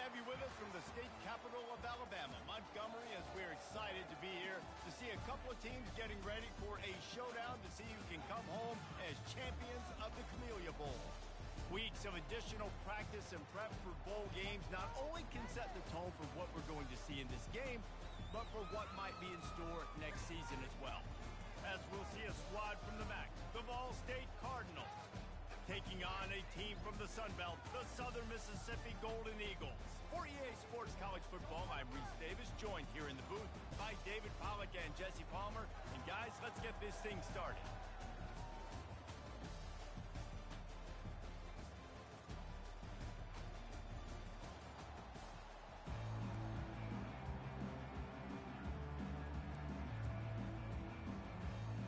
have you with us from the state capital of Alabama, Montgomery, as we're excited to be here to see a couple of teams getting ready for a showdown to see who can come home as champions of the Camellia Bowl. Weeks of additional practice and prep for bowl games not only can set the tone for what we're going to see in this game, but for what might be in store next season as well. As we'll see a squad from the MAC, the Ball State Cardinals, taking on a team from the Sun Belt, the Southern Mississippi Golden Eagles. For EA Sports College Football, I'm Reese Davis, joined here in the booth by David Pollack and Jesse Palmer. And guys, let's get this thing started.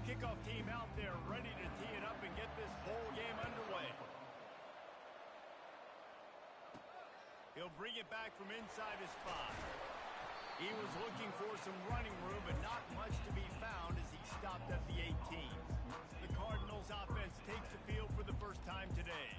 Kickoff team out there ready to tee it up and get this bowl game underway. He'll bring it back from inside his 5. He was looking for some running room, but not much to be found as he stopped at the 18. The Cardinals offense takes the field for the first time today.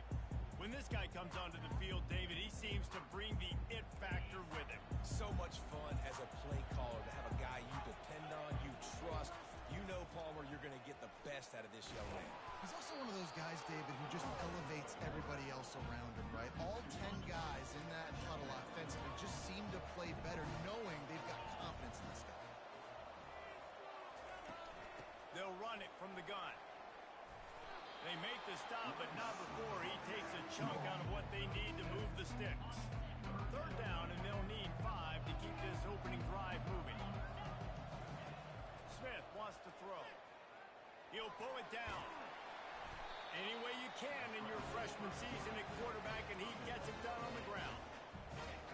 When this guy comes onto the field, David, he seems to bring the it factor with him. So much fun as a play caller to have a guy you depend on, you trust. You know, Palmer, you're going to get the best out of this young man. He's also one of those guys, David, who just elevates everybody else around him, right? All 10 guys in that huddle offensively just seem to play better knowing they've got confidence in this guy. They'll run it from the gun. They make the stop, but not before he takes a chunk out of what they need to move the sticks. Third down, and they'll need 5 to keep this opening drive moving. Smith wants to throw. He'll pull it down. Any way you can in your freshman season at quarterback, and he gets it done on the ground.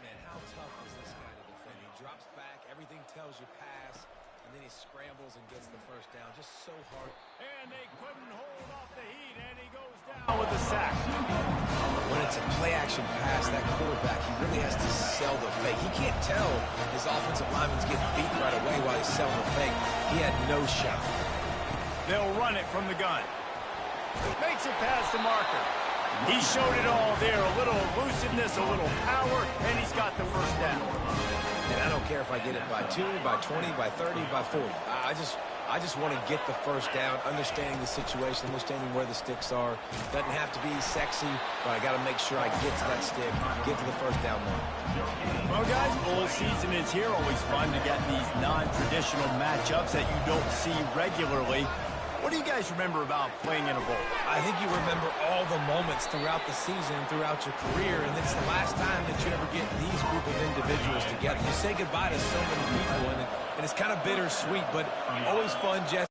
Man, how tough is this guy to defend? He drops back, everything tells you pass, and then he scrambles and gets the first down. Just so hard. And they couldn't hold off the heat, and he goes down with a sack. When it's a play-action pass, that quarterback, he really has to sell the fake. He can't tell his offensive lineman's getting beat right away while he's selling the fake. He had no shot. They'll run it from the gun. Makes it past the marker. He showed it all there. A little elusiveness, a little power, and he's got the first down. And I don't care if I get it by 2, by 20, by 30, by 40. I just want to get the first down, understanding the situation, understanding where the sticks are. Doesn't have to be sexy, but I got to make sure I get to that stick, get to the first down line. Well, guys, bowl season is here. Always fun to get these non-traditional matchups that you don't see regularly. What do you guys remember about playing in a bowl? I think you remember all the moments throughout the season, throughout your career, and it's the last time that you ever get these group of individuals together. You say goodbye to so many people, and it's kind of bittersweet, but always fun, Jesse.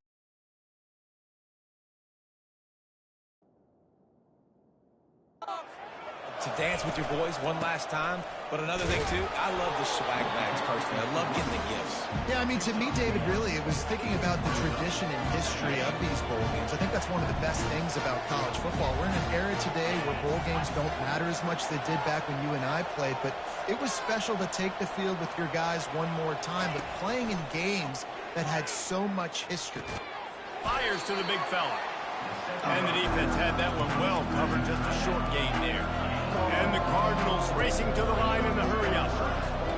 To dance with your boys one last time. But another thing, too, I love the swag bags personally. I love getting the gifts. Yeah, I mean, to me, David, really, it was thinking about the tradition and history of these bowl games. I think that's one of the best things about college football. We're in an era today where bowl games don't matter as much as they did back when you and I played, but it was special to take the field with your guys one more time, but playing in games that had so much history. Fires to the big fella. And the defense had that one well covered, just a short gain there. And the Cardinals racing to the line in a hurry-up.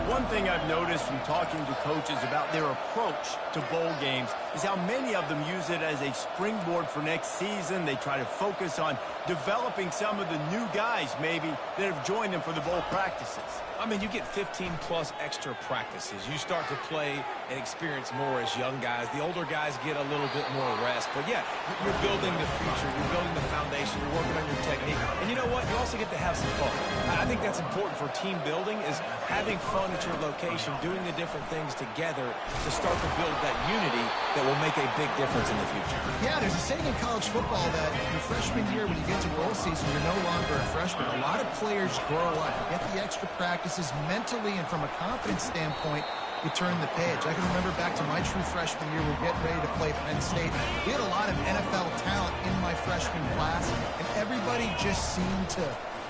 One thing I've noticed from talking to coaches about their approach to bowl games is how many of them use it as a springboard for next season. They try to focus on developing some of the new guys, maybe, that have joined them for the bowl practices. I mean, you get 15-plus extra practices. You start to play and experience more as young guys. The older guys get a little bit more rest. But, yeah, you're building the future. You're building the foundation. You're working on your technique. And you know what? You also get to have some fun. I think that's important for team building is having fun at your location, doing the different things together to start to build that unity that will make a big difference in the future. Yeah, there's a saying in college football that your freshman year, when you get to bowl season, you're no longer a freshman. A lot of players grow up, get the extra practices mentally, and from a confidence standpoint, you turn the page. I can remember back to my true freshman year, we were getting ready to play Penn State. We had a lot of NFL talent in my freshman class, and everybody just seemed to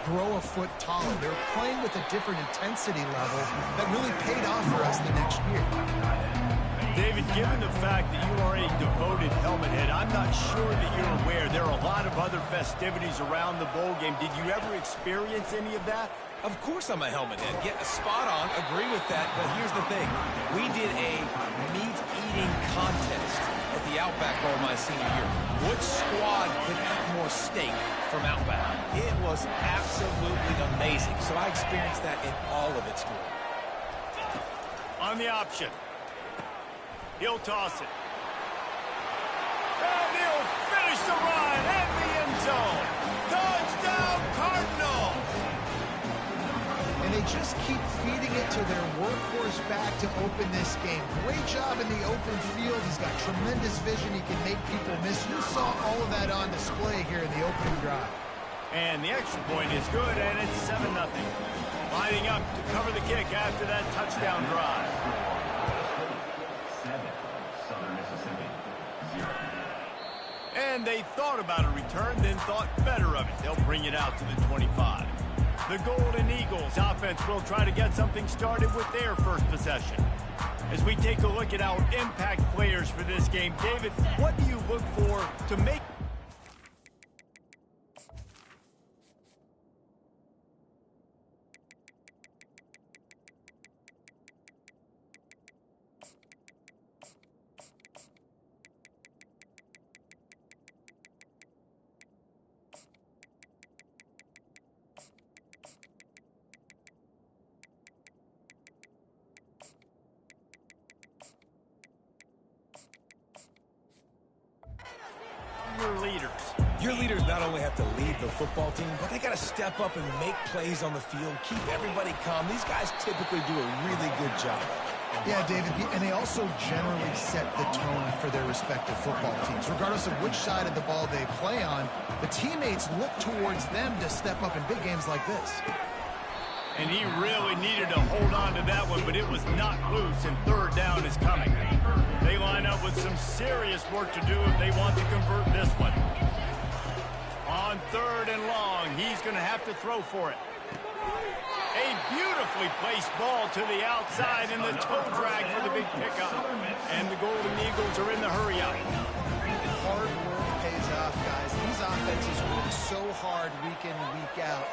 grow a foot taller. They were playing with a different intensity level that really paid off for us the next year. David, given the fact that you are a devoted helmet head, I'm not sure that you're aware there are a lot of other festivities around the bowl game. Did you ever experience any of that? Of course I'm a helmet head. Get spot on, agree with that, but here's the thing. We did a meat-eating contest at the Outback Bowl my senior year. Which squad could eat more steak from Outback? It was absolutely amazing, so I experienced that in all of its glory. On the option. He'll toss it. And he'll finish the run in the end zone. Touchdown, Cardinal! And they just keep feeding it to their workhorse back to open this game. Great job in the open field. He's got tremendous vision. He can make people miss. You saw all of that on display here in the opening drive. And the extra point is good, and it's 7-0. Lining up to cover the kick after that touchdown drive. 7, Southern Mississippi, 0. And they thought about a return, then thought better of it. They'll bring it out to the 25. The Golden Eagles offense will try to get something started with their first possession. As we take a look at our impact players for this game, David, what do you look for to make... Your leaders not only have to lead the football team, but they got to step up and make plays on the field, keep everybody calm. These guys typically do a really good job. Yeah, David, and they also generally set the tone for their respective football teams. Regardless of which side of the ball they play on, the teammates look towards them to step up in big games like this. And he really needed to hold on to that one, but it was not loose, and third down is coming. They line up with some serious work to do if they want to convert this one. On 3rd and long, he's going to have to throw for it. A beautifully placed ball to the outside, and the toe drag for the big pickup. And the Golden Eagles are in the hurry-up. Hard work pays off, guys. These offenses work so hard week in and week out,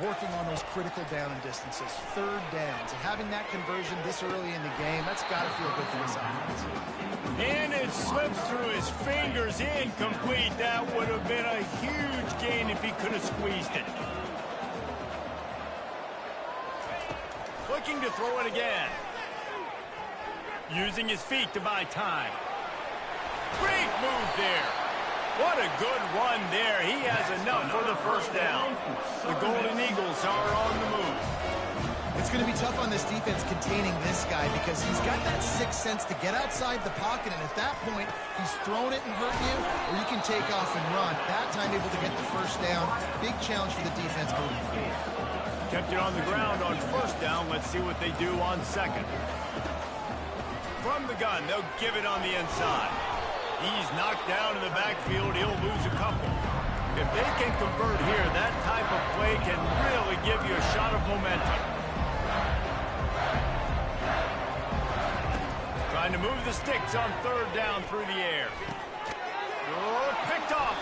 working on those critical down and distances, 3rd downs. And having that conversion this early in the game, that's got to feel good for this offense. And it slips through his fingers, incomplete. That would have been a huge gain if he could have squeezed it. Looking to throw it again. Using his feet to buy time. Great move there. What a good run there. He has enough for the first down. The Golden Eagles are on the move. It's going to be tough on this defense containing this guy because he's got that sixth sense to get outside the pocket, and at that point, he's thrown it and hurt you, or you can take off and run. That time able to get the first down. Big challenge for the defense moving forward. Kept it on the ground on first down. Let's see what they do on 2nd. From the gun, they'll give it on the inside. He's knocked down in the backfield. He'll lose a couple. If they can convert here, that type of play can really give you a shot of momentum. Trying to move the sticks on 3rd down through the air. Oh, picked off.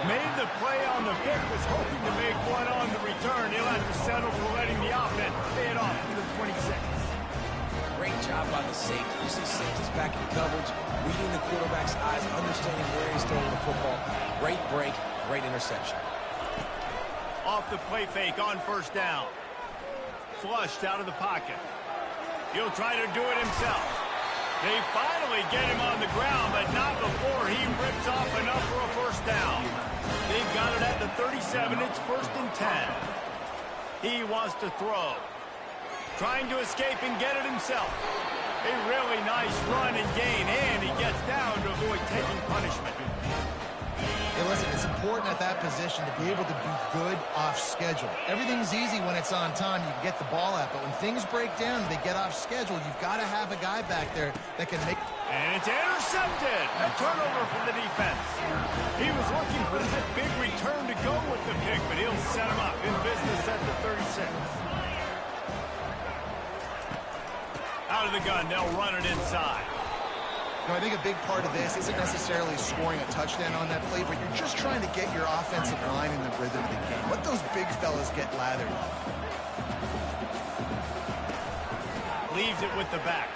Made the play on the pick, was hoping to make one on the return. He'll have to settle for letting the offense pay it off to the 26. Great job by the safety. You see safeties back in coverage, reading the quarterback's eyes, understanding where he's throwing the football. Great break, great interception. Off the play fake on 1st down. Flushed out of the pocket. He'll try to do it himself. They finally get him on the ground, but not before he rips off enough for a first down. They've got it at the 37. It's 1st and 10. He wants to throw. Trying to escape and get it himself. A really nice run and gain, and he gets down to avoid taking punishment. Hey, listen, it's important at that position to be able to be good off schedule. Everything's easy when it's on time. You can get the ball out, but when things break down, they get off schedule. You've got to have a guy back there that can make... And it's intercepted. A turnover for the defense. He was looking for that big return to go with the pick, but he'll set him up in business at the 36. Out of the gun, they'll run it inside. I think a big part of this isn't necessarily scoring a touchdown on that play, but you're just trying to get your offensive line in the rhythm of the game. Let those big fellas get lathered. leaves it with the back.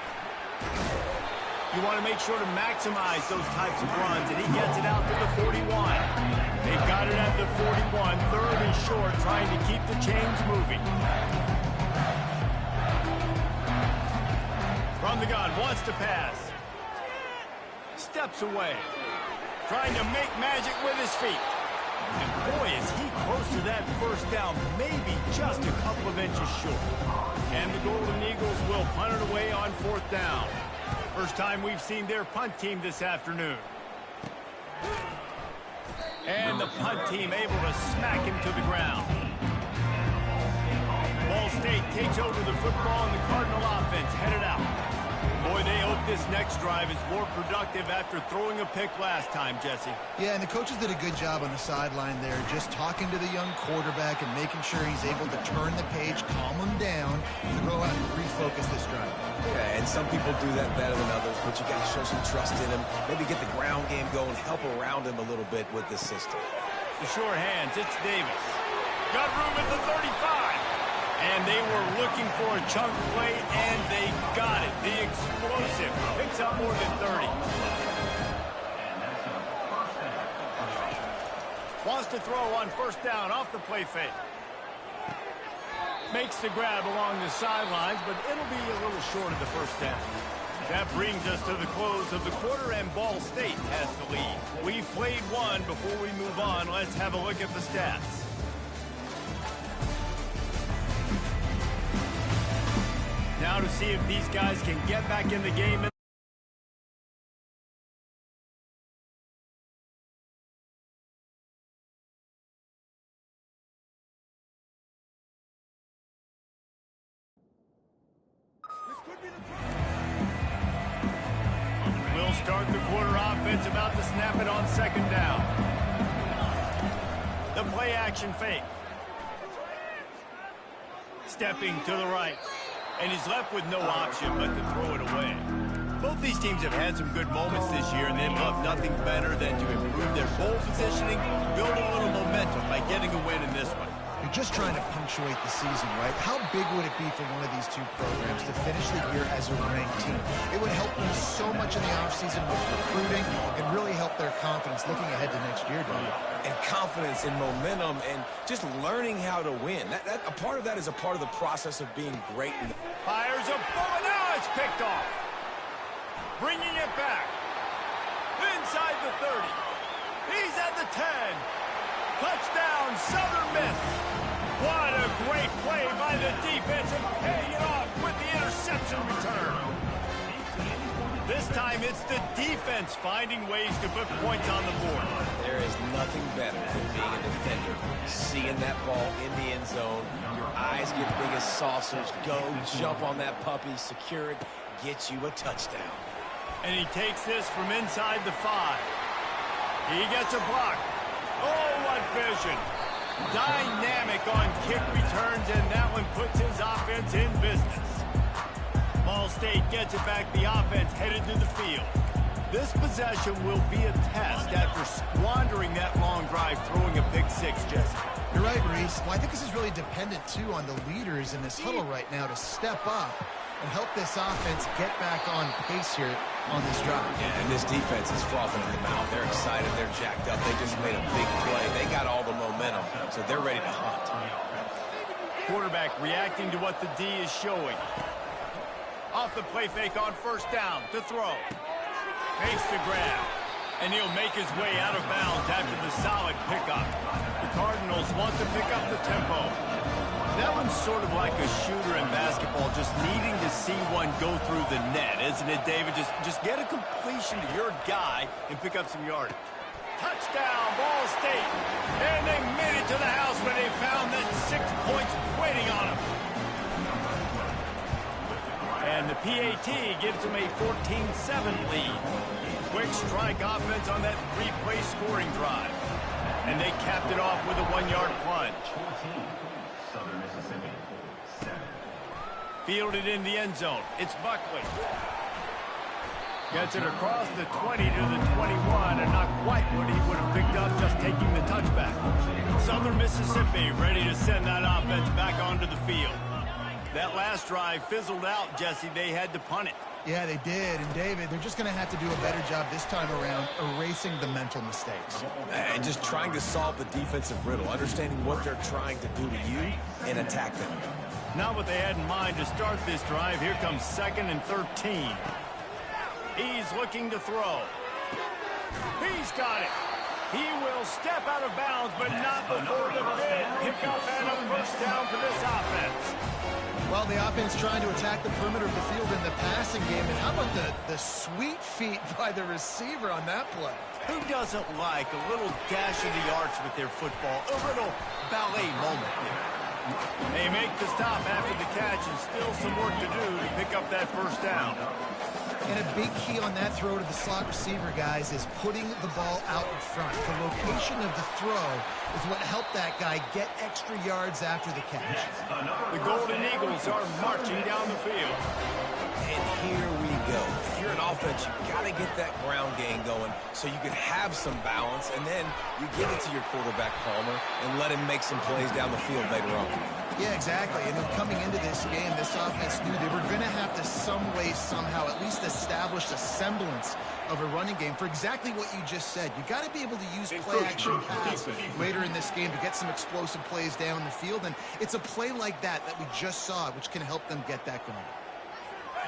You want to make sure to maximize those types of runs, and he gets it out to the 41. They've got it at the 41, third and short, trying to keep the chains moving. From the gun, wants to pass. Steps away. Trying to make magic with his feet. And boy, is he close to that first down, maybe just a couple of inches short. And the Golden Eagles will punt it away on fourth down. First time we've seen their punt team this afternoon. And the punt team able to smack him to the ground. Ball State takes over the football, and the Cardinal offense headed out. Boy, they hope this next drive is more productive after throwing a pick last time, Jesse. Yeah, and the coaches did a good job on the sideline there, just talking to the young quarterback and making sure he's able to turn the page, calm him down, to go out and refocus this drive. Yeah, and some people do that better than others, but you got to show some trust in him. Maybe get the ground game going, help around him a little bit with this system. The sure hands, it's Davis. Got room at the 35. And they were looking for a chunk play, and they got it. The explosive picks up more than 30. Wants to throw on first down off the play fake. Makes the grab along the sidelines, but it'll be a little short of the first down. That brings us to the close of the quarter, and Ball State has the lead. We've played one. Before we move on, let's have a look at the stats. Now to see if these guys can get back in the game. We'll start the quarter offense, about to snap it on second down. The play action fake. Stepping to the right. And he's left with no option but to throw it away. Both these teams have had some good moments this year, and they'd love nothing better than to improve their bowl positioning, build a little momentum by getting a win in this one. You're just trying to punctuate the season, right? How big would it be for one of these two programs to finish the year as a ranked team? It would help them so much in the offseason with recruiting and really help their confidence looking ahead to next year, Don. And confidence and momentum and just learning how to win. A part of that is a part of the process of being great. Fires a bullet. Now it's picked off. Bringing it back. Inside the 30. He's at the 10. Touchdown, Southern Miss. What a great play by the defense, and paying it off with the interception return. This time it's the defense finding ways to put points on the board. There is nothing better than being a defender. Seeing that ball in the end zone, your eyes get big as saucers, go jump on that puppy, secure it, get you a touchdown. And he takes this from inside the 5. He gets a block. Oh, what vision. Dynamic on kick returns, and that one puts his offense in business. Ball State gets it back. The offense headed to the field. This possession will be a test after squandering that long drive, throwing a pick 6, Jesse. You're right, Reese. Well, I think this is really dependent, too, on the leaders in this huddle right now to step up and help this offense get back on pace here on this drive. Yeah, and this defense is frothing at the mouth. They're excited. They're jacked up. They just made a big play. They got all the momentum, so they're ready to hunt. Quarterback reacting to what the D is showing. Off the play fake on first down to throw. Makes the grab. And he'll make his way out of bounds after the solid pickup. The Cardinals want to pick up the tempo. That one's sort of like a shooter in basketball, just needing to see one go through the net, isn't it, David? Just get a completion to your guy and pick up some yardage. Touchdown, Ball State. And they made it to the house when they found that 6 points waiting on them. And the PAT gives them a 14-7 lead. Quick strike offense on that 3-play scoring drive. And they capped it off with a 1-yard plunge. Southern Mississippi, 7. Fielded in the end zone. It's Buckley. Gets it across the 20 to the 21, and not quite what he would have picked up just taking the touchback. Southern Mississippi ready to send that offense back onto the field. That last drive fizzled out, Jesse. They had to punt it. Yeah, they did. And, David, they're just going to have to do a better job this time around erasing the mental mistakes. And just trying to solve the defensive riddle, understanding what they're trying to do to you and attack them. Not what they had in mind to start this drive. Here comes 2nd and 13. He's looking to throw. He's got it. He will step out of bounds, but not before the big pickup and a first down for this offense. Well, the offense trying to attack the perimeter of the field in the passing game. And how about the sweet feet by the receiver on that play? Who doesn't like a little dash of the arts with their football? A little ballet moment there. They make the stop after the catch and still some work to do to pick up that first down. And a big key on that throw to the slot receiver, guys, is putting the ball out in front. The location of the throw is what helped that guy get extra yards after the catch. The Golden Eagles are marching down the field. And here we go. If you're an offense, you got to get that ground game going so you can have some balance, and then you give it to your quarterback, Palmer, and let him make some plays down the field later on. Yeah, exactly. And then coming into this game, this offense knew they were going to have to some way, somehow, at least establish a semblance of a running game for exactly what you just said. You got to be able to use play-action pass later in this game to get some explosive plays down the field, and it's a play like that we just saw, which can help them get that going.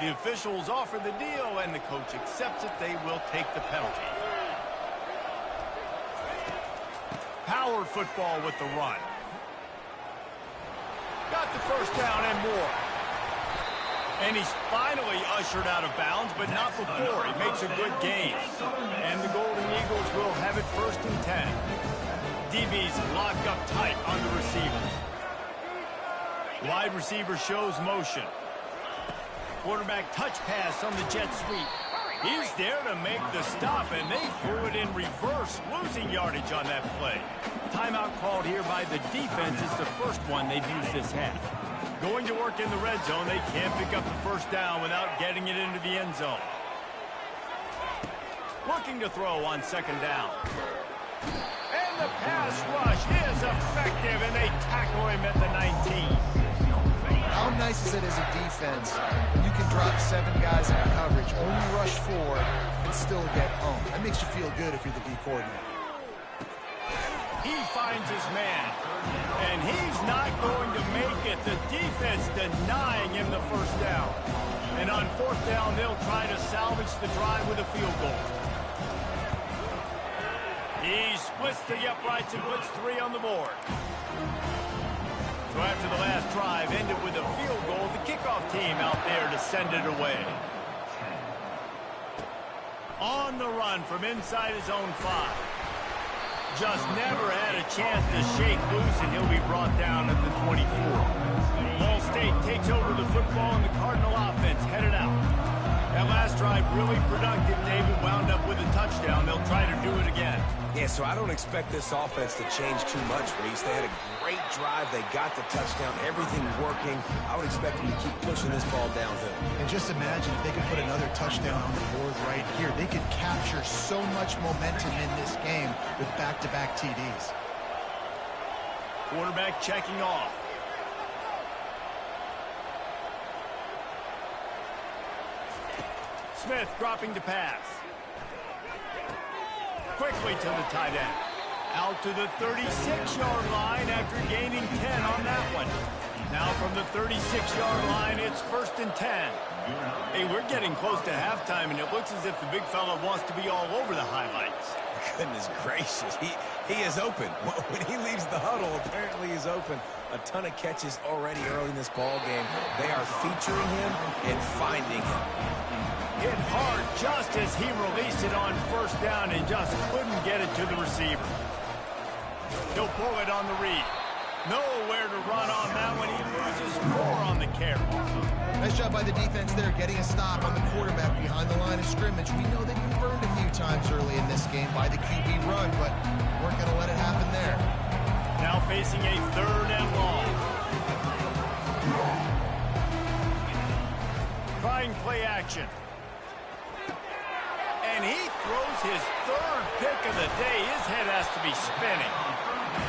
The officials offer the deal, and the coach accepts it. They will take the penalty. Power football with the run. Got the first down and more. And he's finally ushered out of bounds, but not before. He makes a good gain. And the Golden Eagles will have it 1st and 10. DB's locked up tight on the receivers. Wide receiver shows motion. Quarterback touch pass on the jet sweep. He's there to make the stop, and they threw it in reverse, losing yardage on that play. Timeout called here by the defense. It's the first one they've used this half. Going to work in the red zone. They can't pick up the first down without getting it into the end zone. Looking to throw on 2nd down. And the pass rush is effective, and they tackle him at the 19. How nice is it as a defense when you can drop 7 guys in coverage, only rush 4, and still get home? That makes you feel good if you're the D coordinator. He finds his man, and he's not going to make it. The defense denying him the first down. And on 4th down, they'll try to salvage the drive with a field goal. He splits the uprights and puts 3 on the board. So after the last drive ended with a field goal, the kickoff team out there to send it away. On the run from inside his own 5. Just never had a chance to shake loose, and he'll be brought down at the 24. Ball State takes over the football, and the Cardinal offense headed out. That last drive really productive. David wound up with a touchdown. They'll try to do it again. Yeah, so I don't expect this offense to change too much, Reese. They had a great drive. They got the touchdown. Everything working. I would expect them to keep pushing this ball downhill. And just imagine if they could put another touchdown on the board right here. They could capture so much momentum in this game with back-to-back TDs. Quarterback checking off. Smith dropping to pass. Quickly to the tight end. Out to the 36-yard line after gaining 10 on that one. Now from the 36-yard line, it's 1st and 10. Hey, we're getting close to halftime, and it looks as if the big fella wants to be all over the highlights. Goodness gracious. He is open. When he leaves the huddle, apparently he's open. A ton of catches already early in this ball game. They are featuring him and finding him. Hit hard just as he released it on 1st down and just couldn't get it to the receiver. He'll pull it on the read. Nowhere to run on that one. He loses 4 on the carry. Nice job by the defense there, getting a stop on the quarterback behind the line of scrimmage. We know that you burned a few times early in this game by the QB run, but weren't going to let it happen there. Now facing a 3rd and long. Trying play action. And he throws his 3rd pick of the day. His head has to be spinning.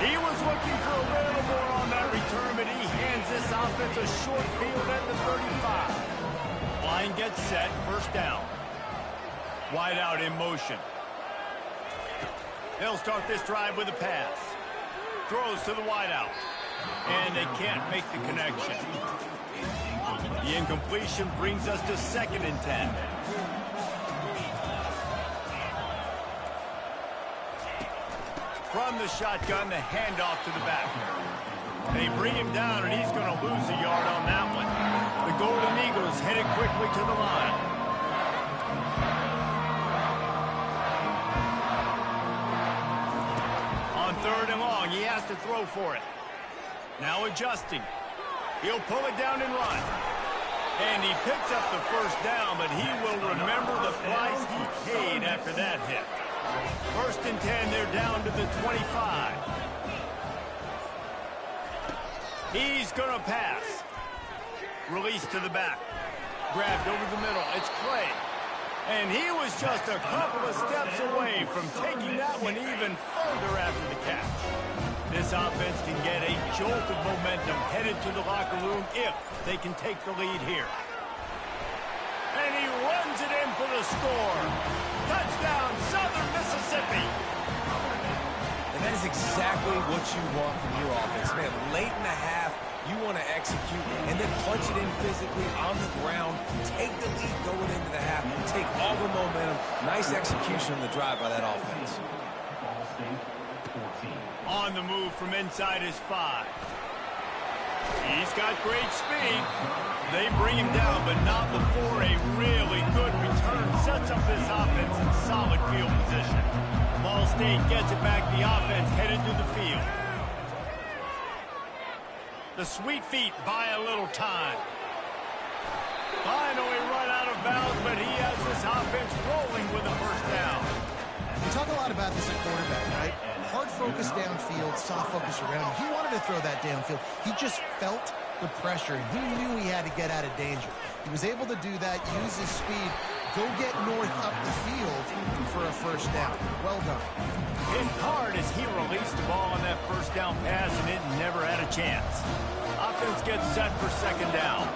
He was looking for a little more on that return, but he hands this offense a short field at the 35. Line gets set, first down. Wide out in motion. They'll start this drive with a pass. Throws to the wide out. And they can't make the connection. The incompletion brings us to 2nd and 10. From the shotgun, the handoff to the back. They bring him down, and he's going to lose a yard on that one. The Golden Eagles headed quickly to the line. On 3rd and long, he has to throw for it. Now adjusting. He'll pull it down and run. And he picks up the first down, but he will remember the price he paid after that hit. 1st and 10, they're down to the 25. He's going to pass. Release to the back. Grabbed over the middle. It's Clay. And he was just a couple of steps away from taking that one even further after the catch. This offense can get a jolt of momentum headed to the locker room if they can take the lead here. And he runs it in for the score. Touchdown, Southern Mississippi. And that is exactly what you want from your offense. Man, late in the half, you want to execute and then punch it in physically on the ground. Take the lead going into the half. Take all the momentum. Nice execution on the drive by that offense. On the move from inside his 5. He's got great speed. They bring him down, but not before a really good return sets up this offense in solid field position. Ball State gets it back. The offense headed to the field. The Sweet Feet buy a little time. Finally run out of bounds, but he has this offense rolling with a first down. We talk a lot about this at quarterback, right? Hard focus downfield, soft focus around him. He wanted to throw that downfield. He just felt the pressure, and he knew he had to get out of danger. He was able to do that, use his speed, go get north up the field for a first down. Well done. Hit hard as he released the ball on that first down pass, and it never had a chance. Offense gets set for 2nd down.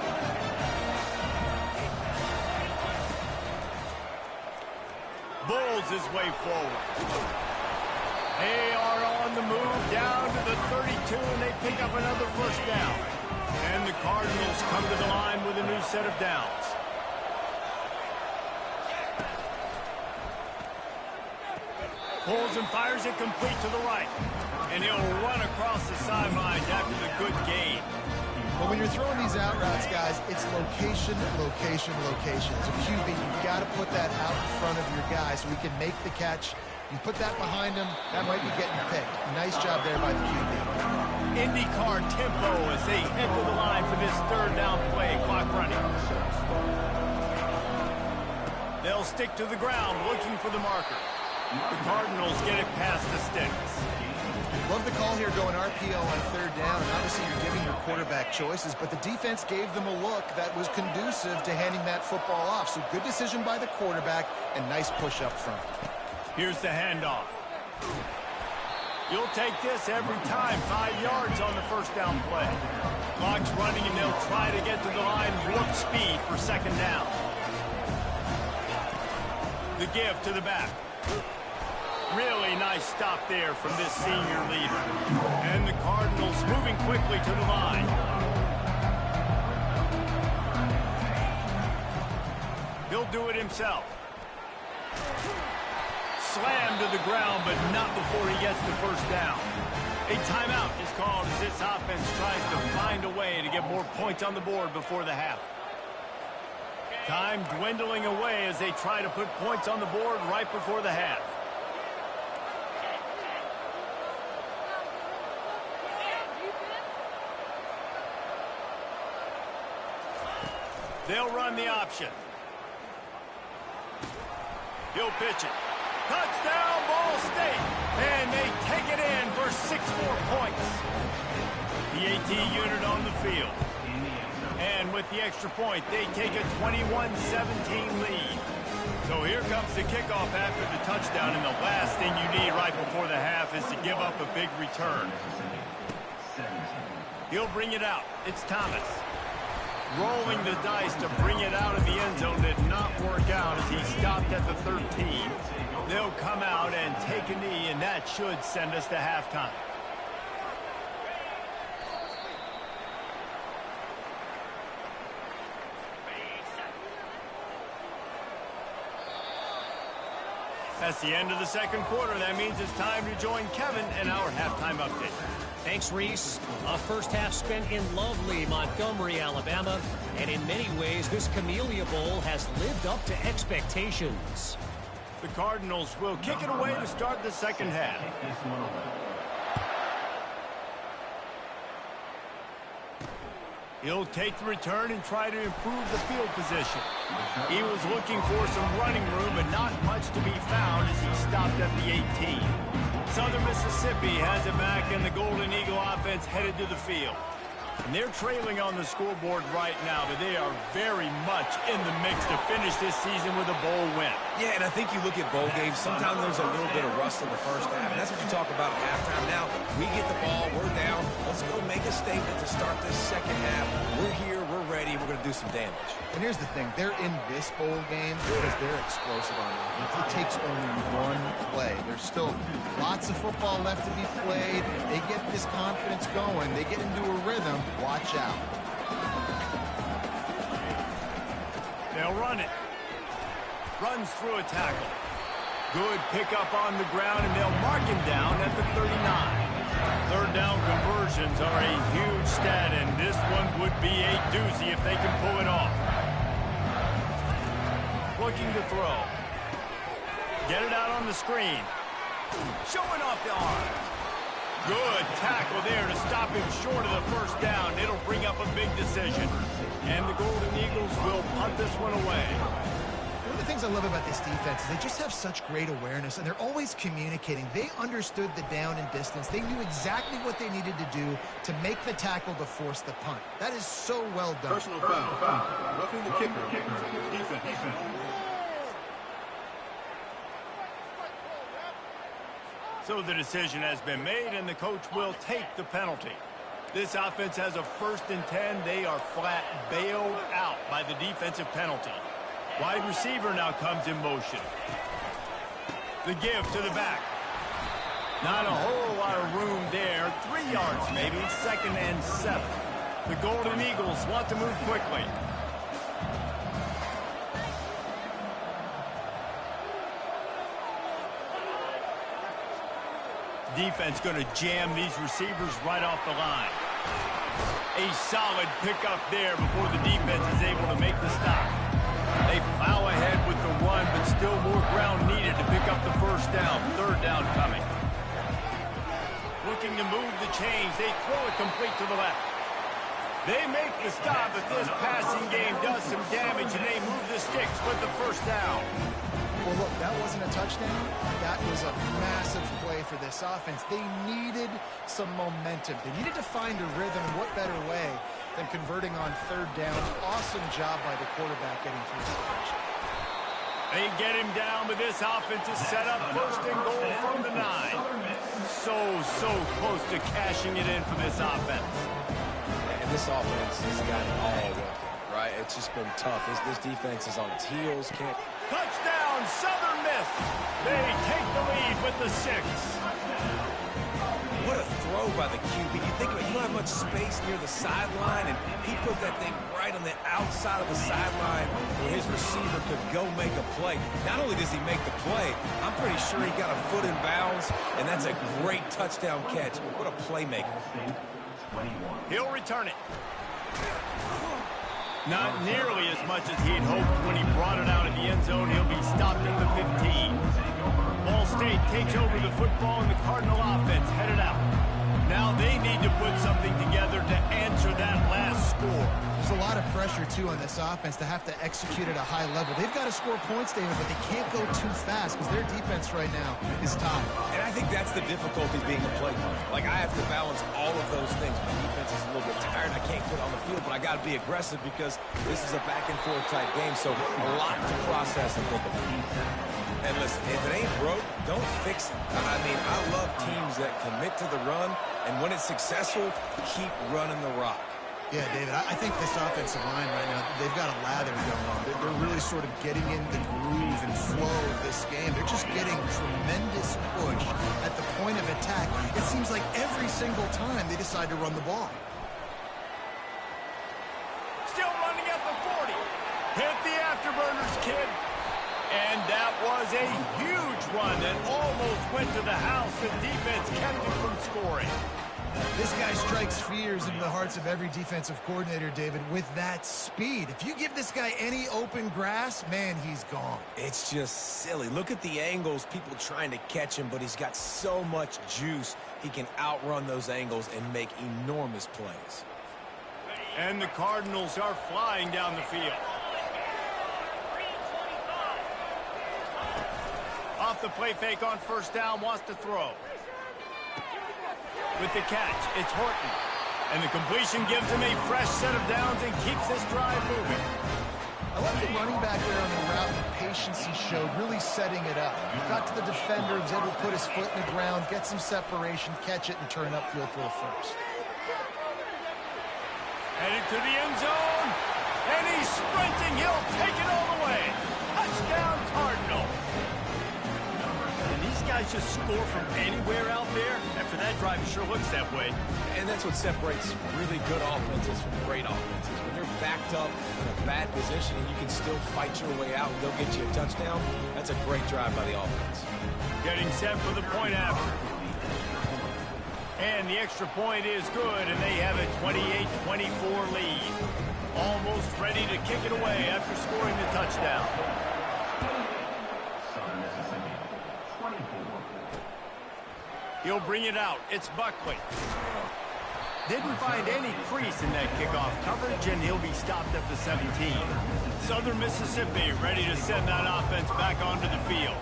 Bulls his way forward. They are on the move down to the 32, and they pick up another first down. And the Cardinals come to the line with a new set of downs. Pulls and fires it complete to the right. And he'll run across the sidelines after the good gain. But when you're throwing these out routes, guys, it's location, location, location. As a QB, you've got to put that out in front of your guy so he can make the catch. You put that behind him, that might be getting picked. Nice job there by the QB. IndyCar tempo as they head to the line for this 3rd down play. Clock running. They'll stick to the ground looking for the marker. The Cardinals get it past the sticks. Love the call here going RPO on 3rd down. And obviously, you're giving your quarterback choices, but the defense gave them a look that was conducive to handing that football off. So good decision by the quarterback and nice push up front. Here's the handoff. You'll take this every time. 5 yards on the first down play. Clock's running, and they'll try to get to the line. Warp speed for 2nd down. The give to the back. Really nice stop there from this senior leader. And the Cardinals moving quickly to the line. He'll do it himself. Slammed to the ground, but not before he gets the first down. A timeout is called as this offense tries to find a way to get more points on the board before the half. Time dwindling away as they try to put points on the board right before the half. They'll run the option. He'll pitch it. Touchdown, Ball State. And they take it in for 6 more points. The AT unit on the field. And with the extra point, they take a 21-17 lead. So here comes the kickoff after the touchdown, and the last thing you need right before the half is to give up a big return. He'll bring it out. It's Thomas. Rolling the dice to bring it out of the end zone did not work out as he stopped at the 13. They'll come out and take a knee, and that should send us to halftime. That's the end of the second quarter. That means it's time to join Kevin in our halftime update. Thanks, Reese. A first half spent in lovely Montgomery, Alabama. And in many ways, this Camellia Bowl has lived up to expectations. The Cardinals will kick it away to start the second half. He'll take the return and try to improve the field position. He was looking for some running room, but not much to be found as he stopped at the 18. Southern Mississippi has it back, and the Golden Eagle offense headed to the field. And they're trailing on the scoreboard right now, but they are very much in the mix to finish this season with a bowl win. Yeah, and I think you look at bowl games, sometimes there's a little bit of rust in the first half, and that's what you talk about at halftime. Now, we get the ball, we're down, let's go make a statement to start this second half. We're here, we're ready, we're going to do some damage. And here's the thing, they're in this bowl game because they're explosive on offense. It takes only one play. There's still lots of football left to be played. They get this confidence going, they get into a rhythm. Watch out. They'll run it. Runs through a tackle. Good pickup on the ground, and they'll mark him down at the 39. Third down conversions are a huge stat, and this one would be a doozy if they can pull it off. Looking to throw. Get it out on the screen. Showing off the arm. Good tackle there to stop him short of the first down. It'll bring up a big decision. And the Golden Eagles will punt this one away. One of the things I love about this defense is they just have such great awareness, and they're always communicating. They understood the down and distance. They knew exactly what they needed to do to make the tackle to force the punt. That is so well done. Personal foul. Roughing the kicker. Defense. So the decision has been made, and the coach will take the penalty. This offense has a 1st and 10. They are flat bailed out by the defensive penalty. Wide receiver now comes in motion. The give to the back. Not a whole lot of room there. 3 yards maybe, 2nd and 7. The Golden Eagles want to move quickly. Defense going to jam these receivers right off the line. A solid pickup there before the defense is able to make the stop. They plow ahead with the run, but still more ground needed to pick up the first down. 3rd down coming. Looking to move the chains. They throw it complete to the left. They make the stop, but this passing game does some damage, and they move the sticks with the first down. Well, look, that wasn't a touchdown. That was a massive play for this offense. They needed some momentum. They needed to find a rhythm. What better way than converting on 3rd down? Awesome job by the quarterback getting through the action. They get him down, but this offense is set up 1st and goal from the 9. So close to cashing it in for this offense. And this offense has got it all working, right? It's just been tough. This defense is on its heels. Touchdown, Southern Miss. They take the lead with the 6. What a throw by the QB. You think of it, you don't have much space near the sideline, and he put that thing right on the outside of the sideline where his receiver could go make a play. Not only does he make the play, I'm pretty sure he got a foot in bounds, and that's a great touchdown catch. What a playmaker. He'll return it. Not nearly as much as he'd hoped when he brought it out of the end zone. He'll be stopped at the 15. Ball State takes over the football, and the Cardinal offense headed out. Now they need to put something together to answer that last score. a lot of pressure, too, on this offense to have to execute at a high level. They've got to score points, David, but they can't go too fast because their defense right now is tied. And I think that's the difficulty being a play caller. Like, I have to balance all of those things. My defense is a little bit tired. I can't quit on the field, but I got to be aggressive because this is a back-and-forth type game, so a lot to process and think about. And listen, if it ain't broke, don't fix it. I mean, I love teams that commit to the run, and when it's successful, keep running the rock. Yeah, David, I think this offensive line right now, they've got a lather going on. They're really sort of getting in the groove and flow of this game. They're just getting tremendous push at the point of attack. It seems like every single time they decide to run the ball. Still running at the 40. Hit the afterburners, kid. And that was a huge run that almost went to the house. The defense kept it from scoring. This guy strikes fears into the hearts of every defensive coordinator, David, with that speed. If you give this guy any open grass, man, he's gone. It's just silly. Look at the angles, people trying to catch him, but he's got so much juice. He can outrun those angles and make enormous plays. And the Cardinals are flying down the field. Off the play fake on first down, wants to throw. With the catch, it's Horton. And the completion gives him a fresh set of downs and keeps this drive moving. I like the running back there on the route and the patience he showed, really setting it up. He got to the defender, was able to put his foot in the ground, get some separation, catch it, and turn upfield for a first. Headed to the end zone. And he's sprinting. He'll take it all the way. Touchdown, Cardinal. Guys just score from anywhere out there. After that drive, it sure looks that way. And that's what separates really good offenses from great offenses. When you're backed up in a bad position and you can still fight your way out and they'll get you a touchdown, that's a great drive by the offense. Getting set for the point after. And the extra point is good, and they have a 28-24 lead. Almost ready to kick it away after scoring the touchdown. He'll bring it out. It's Buckley. Didn't find any crease in that kickoff coverage, and he'll be stopped at the 17. Southern Mississippi ready to send that offense back onto the field.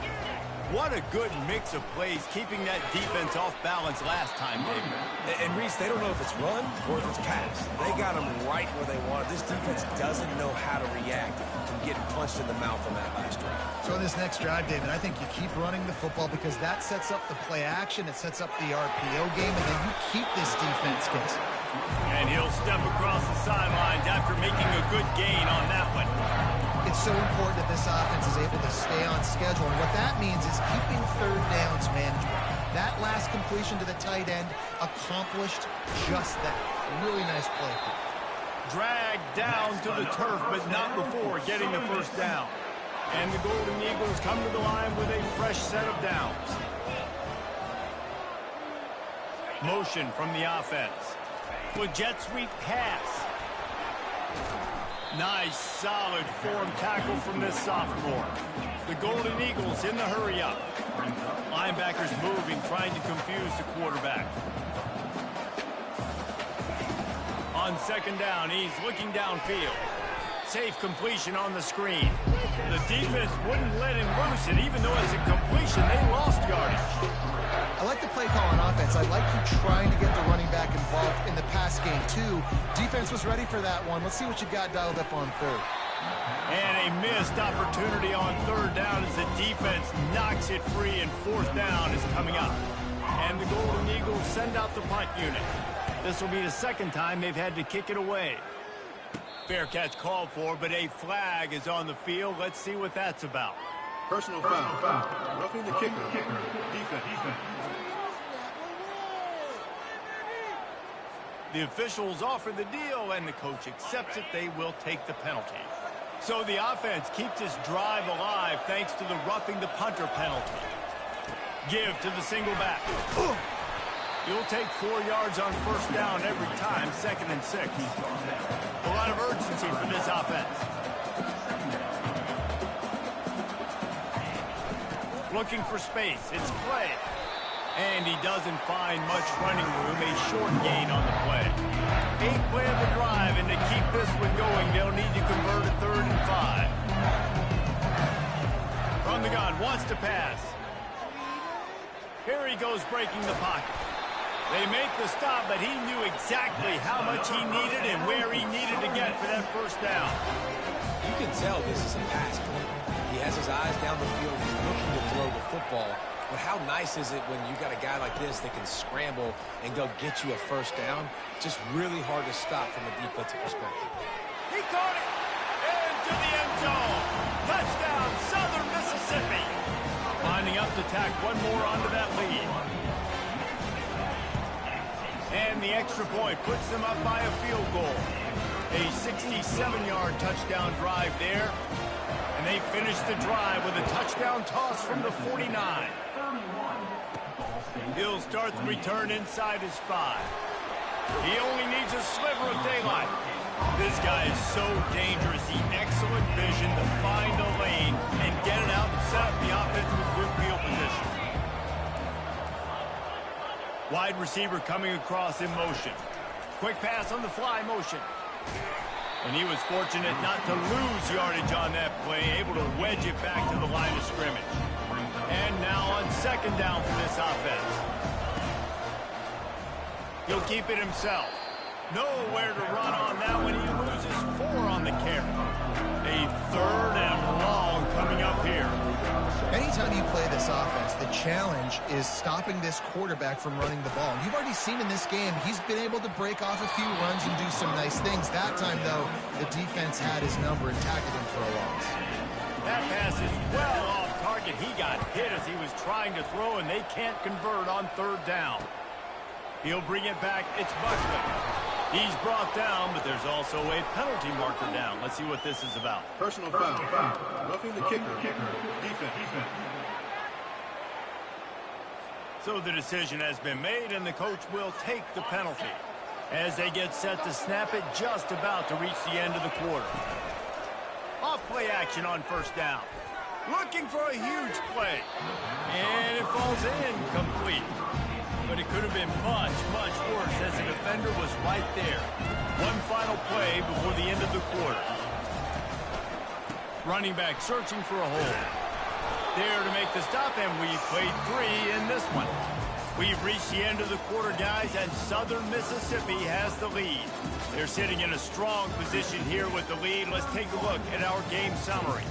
What a good mix of plays, keeping that defense off balance last time, David. And Reese, they don't know if it's run or if it's pass. They got them right where they want it. This defense doesn't know how to react from getting punched in the mouth on that last drive. So in this next drive, David, I think you keep running the football because that sets up the play action, it sets up the RPO game, and then you keep this defense guessing. And he'll step across the sidelines after making a good gain on that one. It's so important that this offense is able to stay on schedule, and what that means is keeping third downs manageable. That last completion to the tight end accomplished just that. Really nice play. Dragged down to the turf, but not before getting the first down. And the Golden Eagles come to the line with a fresh set of downs. Motion from the offense. With jet sweep pass. Nice, solid form tackle from this sophomore. The Golden Eagles in the hurry-up. Linebackers moving, trying to confuse the quarterback. On second down, he's looking downfield. Safe completion on the screen. The defense wouldn't let him loose, and even though it's a completion, they lost yardage. I like the play call on offense. I like you trying to get the running back involved in the pass game, too. Defense was ready for that one. Let's see what you got dialed up on third. And a missed opportunity on third down as the defense knocks it free, and fourth down is coming up. And the Golden Eagles send out the punt unit. This will be the second time they've had to kick it away. Fair catch called for, but a flag is on the field. Let's see what that's about. Personal foul. Roughing the kicker. Defense. The officials offer the deal, and the coach accepts it. They will take the penalty. So the offense keeps this drive alive thanks to the roughing the punter penalty. Give to the single back. You'll take 4 yards on first down every time, 2nd and 6. A lot of urgency for this offense. Looking for space. It's Clay. And he doesn't find much running room, a short gain on the play. 8th play of the drive, and to keep this one going, they'll need to convert a 3rd and 5. From the gun, wants to pass. Here he goes breaking the pocket. They make the stop, but he knew exactly how much he needed and where he needed to get for that first down. You can tell this is a pass play. He has his eyes down the field. He's looking to throw the football. But how nice is it when you got a guy like this that can scramble and go get you a first down? Just really hard to stop from a defensive perspective. He caught it! Into the end zone! Touchdown, Southern Mississippi! Lining up to tack one more onto that lead. And the extra point puts them up by a field goal. A 67-yard touchdown drive there. And they finish the drive with a touchdown toss from the 49. He'll start the return inside his 5. He only needs a sliver of daylight. This guy is so dangerous. He excellent vision to find a lane and get it out and set up the offense with good field position. Wide receiver coming across in motion. Quick pass on the fly motion. And he was fortunate not to lose yardage on that play, able to wedge it back to the line of scrimmage. And now on 2nd down for this offense. He'll keep it himself. Nowhere to run on that one. He loses 4 on the carry. A 3rd and long coming up here. Anytime you play this offense, the challenge is stopping this quarterback from running the ball. You've already seen in this game, he's been able to break off a few runs and do some nice things. That time, though, the defense had his number and tackled him for a loss. That pass is well off target. He got hit as he was trying to throw, and they can't convert on 3rd down. He'll bring it back. It's Buckley. He's brought down, but there's also a penalty marker down. Let's see what this is about. Personal foul. Roughing the kicker. Defense. So the decision has been made, and the coach will take the penalty as they get set to snap it just about to reach the end of the quarter. Off play action on 1st down. Looking for a huge play. And it falls incomplete. But it could have been much, much worse as the defender was right there. One final play before the end of the quarter. Running back searching for a hole. There to make the stop, and we've played 3 in this one. We've reached the end of the quarter, guys, and Southern Mississippi has the lead. They're sitting in a strong position here with the lead. Let's take a look at our game summary.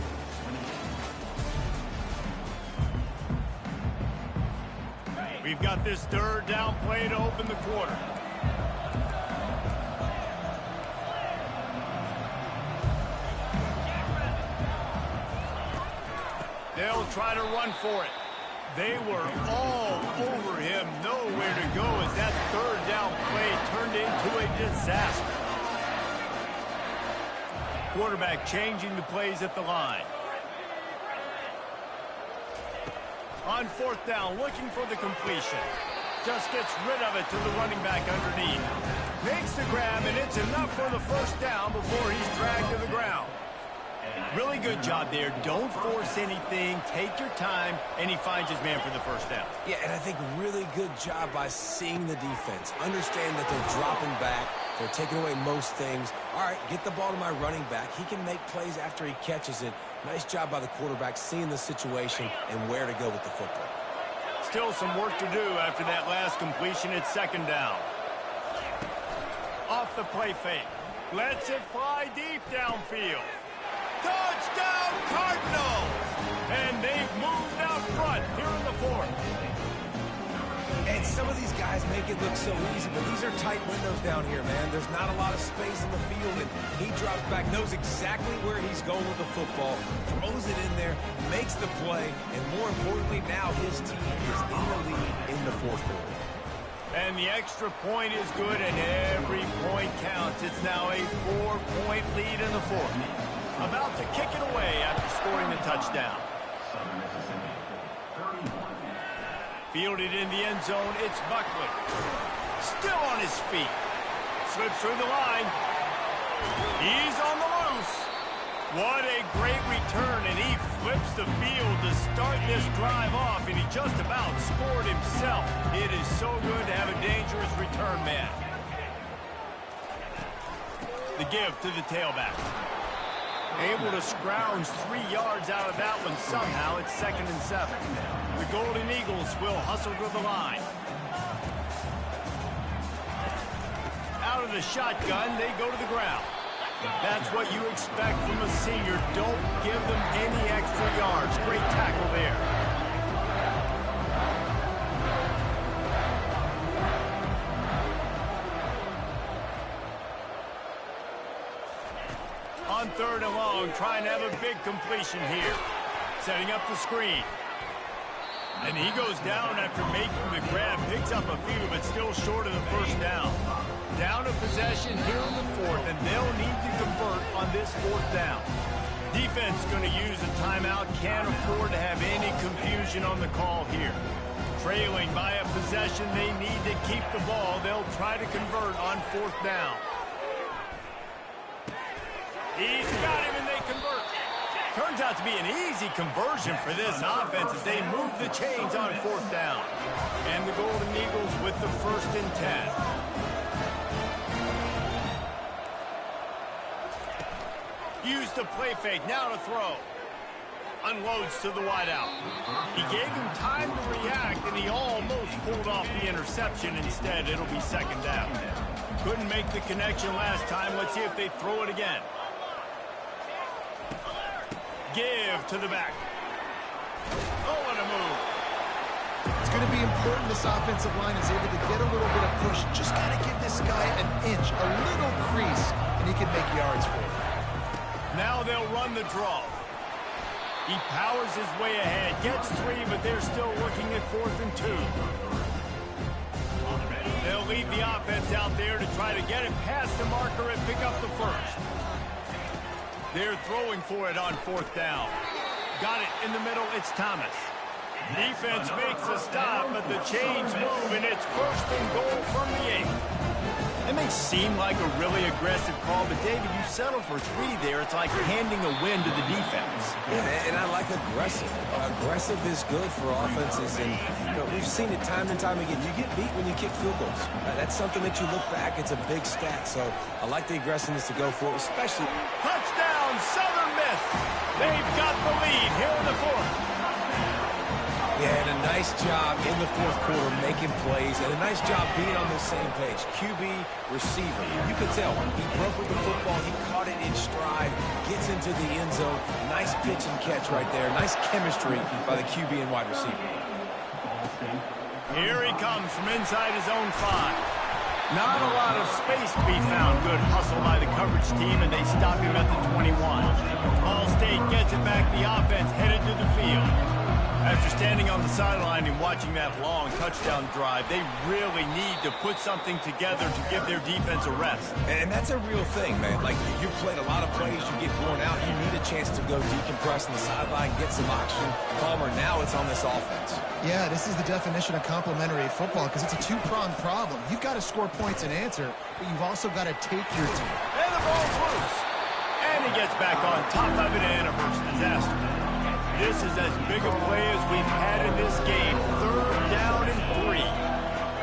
We've got this 3rd down play to open the quarter. They'll try to run for it. They were all over him. Nowhere to go as that 3rd down play turned into a disaster. Quarterback changing the plays at the line. On 4th down, looking for the completion. Just gets rid of it to the running back underneath. Makes the grab, and it's enough for the 1st down before he's dragged to the ground. Really good job there. Don't force anything. Take your time, and he finds his man for the 1st down. Yeah, and I think really good job by seeing the defense. Understand that they're dropping back. They're taking away most things. All right, get the ball to my running back. He can make plays after he catches it. Nice job by the quarterback seeing the situation and where to go with the football. Still some work to do after that last completion at 2nd down. Off the play fake. Lets it fly deep downfield. Touchdown Cardinals! And they've moved out front here in the 4th. And some of these guys make it look so easy, but these are tight windows down here, man. There's not a lot of space in the field, and he drops back, knows exactly where he's going with the football, throws it in there, makes the play, and more importantly, now his team is in the lead in the 4th quarter. And the extra point is good, and every point counts. It's now a 4-point lead in the 4th. About to kick it away after scoring the touchdown. Fielded in the end zone, it's Buckley. Still on his feet. Slips through the line. He's on the loose. What a great return, and he flips the field to start this drive off, and he just about scored himself. so good to have a dangerous return man. The give to the tailback. Able to scrounge 3 yards out of that one somehow. It's 2nd and 7. The Golden Eagles will hustle to the line. Out of the shotgun, they go to the ground. That's what you expect from a senior. Don't give them any extra yards. Great tackle there. On 3rd and long, trying to have a big completion here. Setting up the screen. And he goes down after making the grab. Picks up a few, but still short of the first down. Down a possession here in the 4th, and they'll need to convert on this 4th down. Defense going to use a timeout. Can't afford to have any confusion on the call here. Trailing by a possession, they need to keep the ball. They'll try to convert on 4th down. He's got him, and they convert. Turns out to be an easy conversion for this offense as they move the chains on 4th down. And the Golden Eagles with the 1st and 10. Use the play fake, now to throw. Unloads to the wideout. He gave him time to react, and he almost pulled off the interception. Instead, it'll be 2nd down. Couldn't make the connection last time. Let's see if they throw it again. Give to the back. Oh, what a move. It's going to be important this offensive line is able to get a little bit of push. Just got to give this guy an inch, a little crease, and he can make yards for it. Now they'll run the draw. He powers his way ahead. Gets 3, but they're still looking at 4th and 2. They'll lead the offense out there to try to get it past the marker and pick up the 1st. They're throwing for it on 4th down. Got it in the middle. It's Thomas. Defense makes a stop, but the chains move, and it's 1st and goal from the 8. It may seem like a really aggressive call, but David, you settle for 3 there. It's like handing a win to the defense. Yeah, and I like aggressive. Aggressive is good for offenses, and we've seen it time and time again. You get beat when you kick field goals. That's something that you look back, it's a big stat. So I like the aggressiveness to go for it, especially. Touchdown, Southern Miss. They've got the lead here in the 4th. Yeah, and a nice job in the 4th quarter making plays, and a nice job being on the same page. QB, receiver. You can tell he broke with the football. He caught it in stride, gets into the end zone. Nice pitch and catch right there. Nice chemistry by the QB and wide receiver. Here he comes from inside his own 5. Not a lot of space to be found. Good hustle by the coverage team, and they stop him at the 21. Ball State gets it back. The offense headed to the field. After standing on the sideline and watching that long touchdown drive, they really need to put something together to give their defense a rest. And that's a real thing, man. Like, you played a lot of plays, you get worn out, you need a chance to go decompress on the sideline, get some oxygen. Palmer, now it's on this offense. Yeah, this is the definition of complementary football because it's a 2-pronged problem. You've got to score points and answer, but you've also got to take your team. And the ball's loose. And he gets back on top of it and a first disaster. This is as big a play as we've had in this game. 3rd down and 3.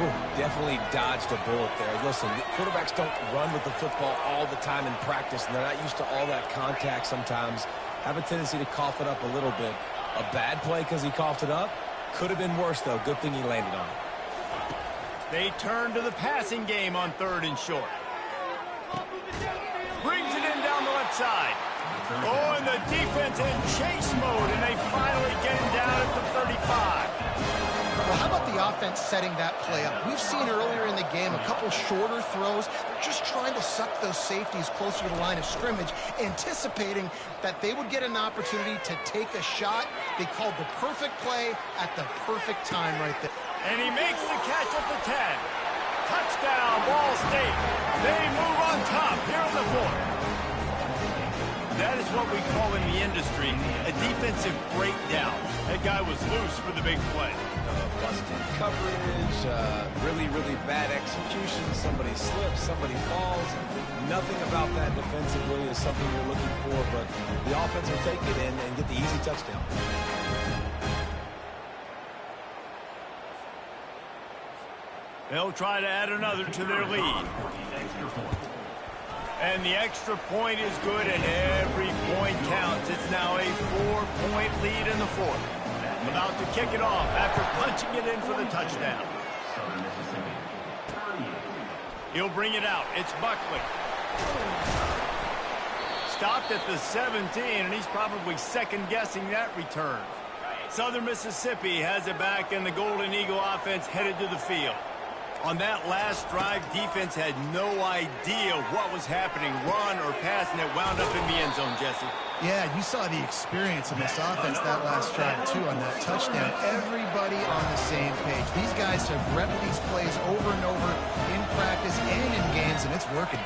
Ooh, definitely dodged a bullet there. Listen, quarterbacks don't run with the football all the time in practice, and they're not used to all that contact sometimes. Have a tendency to cough it up a little bit. A bad play because he coughed it up? Could have been worse, though. Good thing he landed on it. They turn to the passing game on 3rd and short. Brings it in down the left side. Oh, and the defense in chase mode, and they finally get him down at the 35. Well, how about the offense setting that play up? We've seen earlier in the game a couple shorter throws. They're just trying to suck those safeties closer to the line of scrimmage, anticipating that they would get an opportunity to take a shot. They called the perfect play at the perfect time right there. And he makes the catch at the 10. Touchdown, Ball State. They move on top here in the 4th. That is what we call in the industry a defensive breakdown. That guy was loose for the big play. Busted coverage, really, really bad execution. Somebody slips, somebody falls. Nothing about that defensively is something you're looking for, but the offense will take it in and get the easy touchdown. They'll try to add another to their lead. And the extra point is good, and every point counts. It's now a 4-point lead in the fourth. About to kick it off after punching it in for the touchdown. He'll bring it out. It's Buckley. Stopped at the 17, and he's probably second-guessing that return. Southern Mississippi has it back, and the Golden Eagle offense headed to the field. On that last drive, defense had no idea what was happening, run or pass, and it wound up in the end zone, Jesse. Yeah, you saw the experience in this offense that last drive, too, on that touchdown. Everybody on the same page. These guys have repped these plays over and over in practice and in games, and it's working.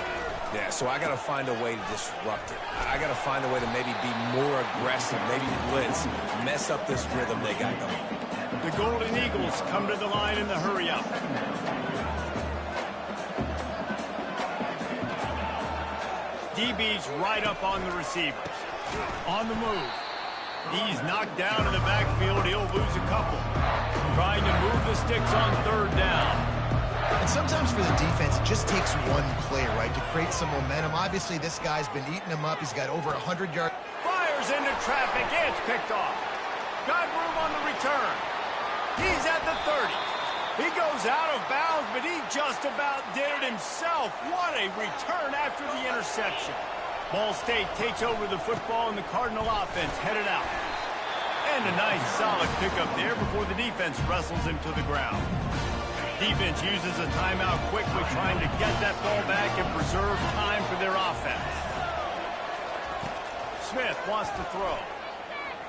Yeah, so I got to find a way to disrupt it. I got to find a way to maybe be more aggressive, maybe blitz, mess up this rhythm they got going. The Golden Eagles come to the line in the hurry-up. DB's right up on the receivers. On the move. He's knocked down in the backfield. He'll lose a couple. Trying to move the sticks on third down. And sometimes for the defense, it just takes one play, right, to create some momentum. Obviously, this guy's been eating him up. He's got over 100 yards. Fires into traffic. It's picked off. Got room on the return. He's at the 30. He goes out of bounds, but he just about did it himself. What a return after the interception. Ball State takes over the football, and the Cardinal offense headed out. And a nice solid pickup there before the defense wrestles him to the ground. Defense uses a timeout quickly, trying to get that ball back and preserve time for their offense. Smith wants to throw.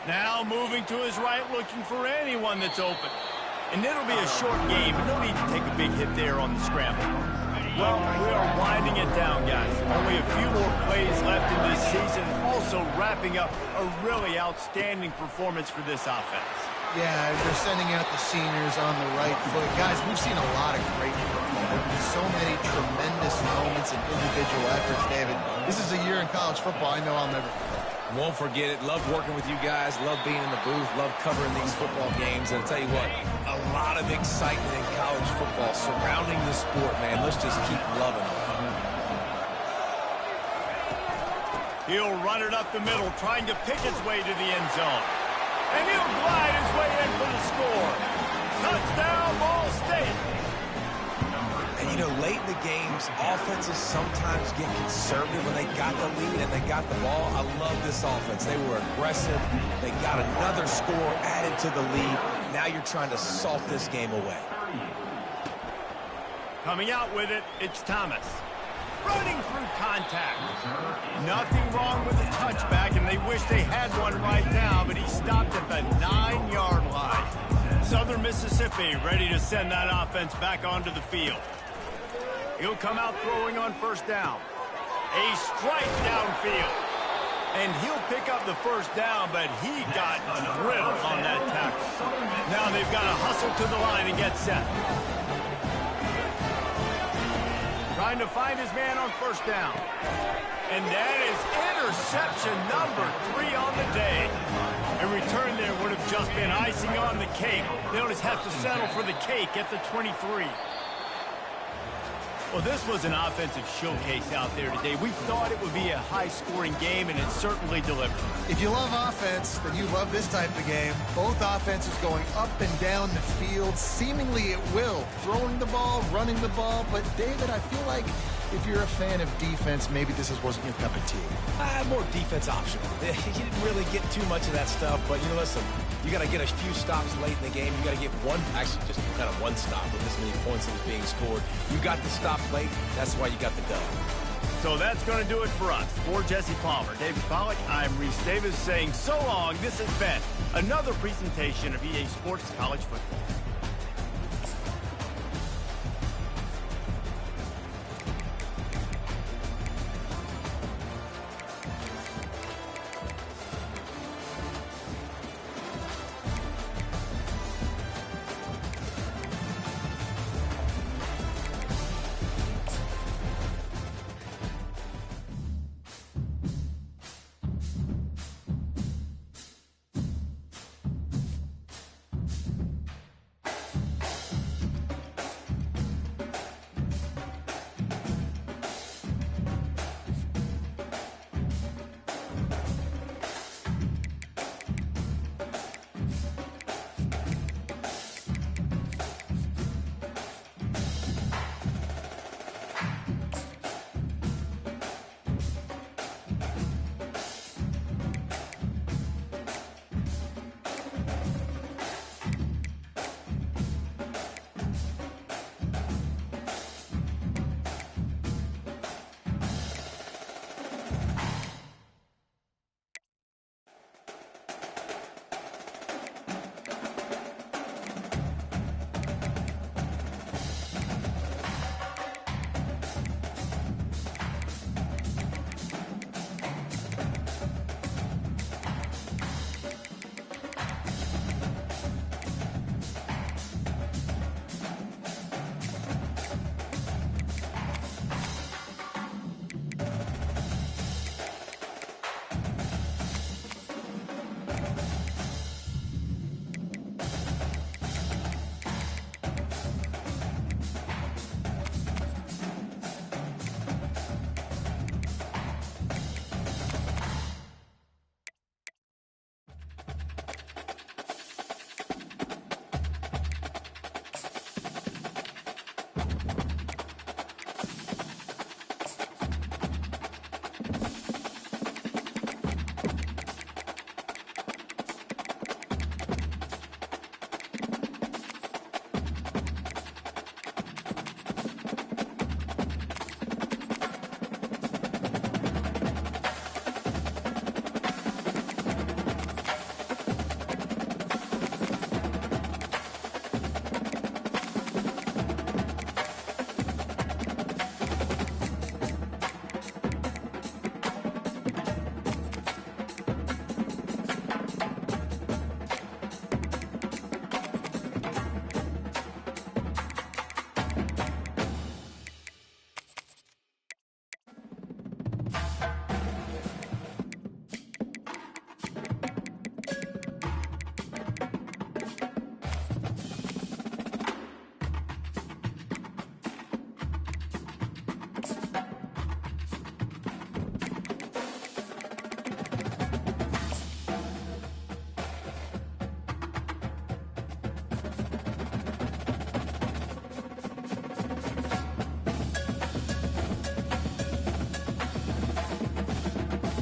Now moving to his right, looking for anyone that's open. And it'll be a short game. No need to take a big hit there on the scramble. Well, we are winding it down, guys. Only a few more plays left in this season. Also wrapping up a really outstanding performance for this offense. Yeah, they're sending out the seniors on the right foot. Guys, we've seen a lot of great football. So many tremendous moments and individual efforts, David. This is a year in college football I know I'll never forget. Won't forget it. Loved working with you guys. Loved being in the booth. Loved covering these football games. And I'll tell you what, a lot of excitement in college football surrounding the sport, man. Let's just keep loving it. He'll run it up the middle, trying to pick his way to the end zone. And he'll glide his way in for the score. Touchdown, Ball State. And, you know, late in the games, offenses sometimes get conservative when they got the lead and they got the ball. I love this offense. They were aggressive. They got another score added to the lead. Now you're trying to salt this game away. Coming out with it, it's Thomas. Running through contact. Nothing wrong with the touchback, and they wish they had one right now, but he stopped at the 9-yard line. Southern Mississippi ready to send that offense back onto the field. He'll come out throwing on first down. A strike downfield. And he'll pick up the first down, but he got drilled on that tackle. Now they've got to hustle to the line and get set. Trying to find his man on first down. And that is interception number 3 on the day. A return there would have just been icing on the cake. They'll just have to settle for the cake at the 23. Well, this was an offensive showcase out there today. We thought it would be a high-scoring game, and it certainly delivered. If you love offense, then you love this type of game. Both offenses going up and down the field, seemingly at will. Throwing the ball, running the ball. But, David, I feel like if you're a fan of defense, maybe this wasn't your cup of tea. More defense optional. You didn't really get too much of that stuff, but, you know, listen, you got to get a few stops late in the game. You got to get actually just kind of one stop with this many points that was being scored. You got the stop late. That's why you got the dub. So that's going to do it for us. For Jesse Palmer, David Pollack, I'm Reese Davis saying so long. This has been another presentation of EA Sports College Football.